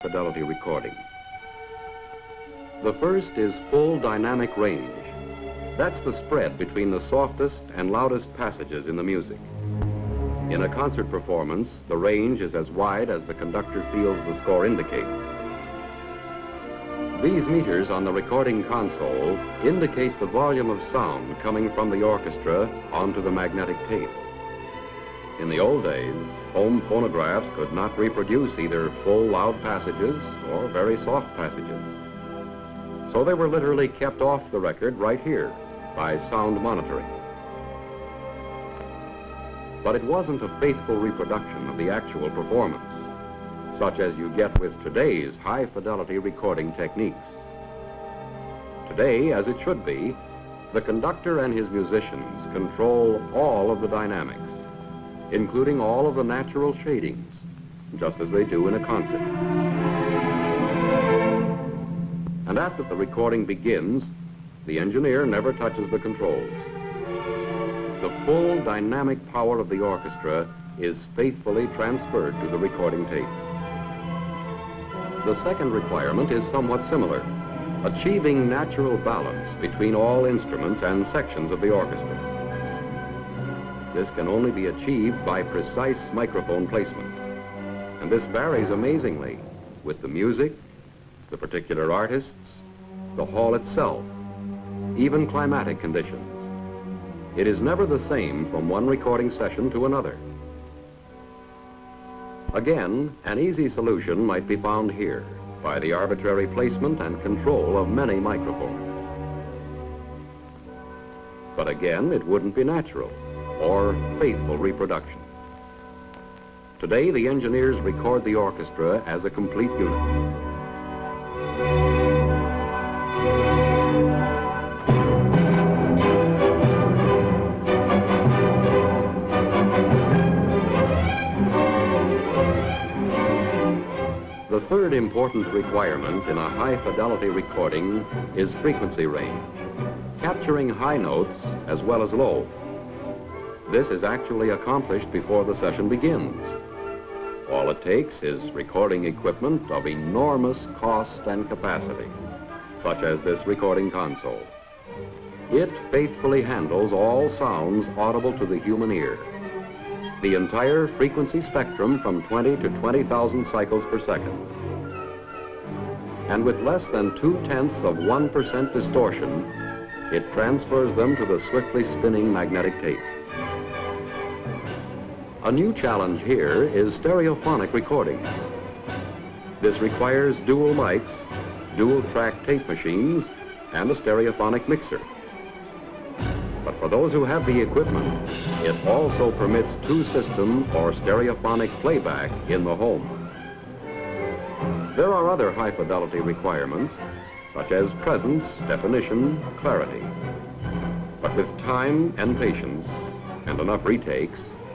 high-fidelity recording. The first is full dynamic range. That's the spread between the softest and loudest passages in the music. In a concert performance, the range is as wide as the conductor feels the score indicates. These meters on the recording console indicate the volume of sound coming from the orchestra onto the magnetic tape. In the old days, home phonographs could not reproduce either full loud passages or very soft passages. So they were literally kept off the record right here by sound monitoring. But it wasn't a faithful reproduction of the actual performance, such as you get with today's high-fidelity recording techniques. Today, as it should be, the conductor and his musicians control all of the dynamics, including all of the natural shadings, just as they do in a concert. And after the recording begins, the engineer never touches the controls. The full dynamic power of the orchestra is faithfully transferred to the recording tape. The second requirement is somewhat similar, achieving natural balance between all instruments and sections of the orchestra. This can only be achieved by precise microphone placement, and this varies amazingly with the music, the particular artists, the hall itself, even climatic conditions. It is never the same from one recording session to another. Again, an easy solution might be found here by the arbitrary placement and control of many microphones. But again, it wouldn't be natural or faithful reproduction. Today, the engineers record the orchestra as a complete unit. The third important requirement in a high-fidelity recording is frequency range, capturing high notes as well as low. This is actually accomplished before the session begins. All it takes is recording equipment of enormous cost and capacity, such as this recording console. It faithfully handles all sounds audible to the human ear, the entire frequency spectrum from 20 to 20,000 cycles per second. And with less than 0.2% distortion, it transfers them to the swiftly spinning magnetic tape. A new challenge here is stereophonic recording. This requires dual mics, dual-track tape machines, and a stereophonic mixer. But for those who have the equipment, it also permits two-system or stereophonic playback in the home. There are other high-fidelity requirements, such as presence, definition, clarity. But with time and patience, and enough retakes,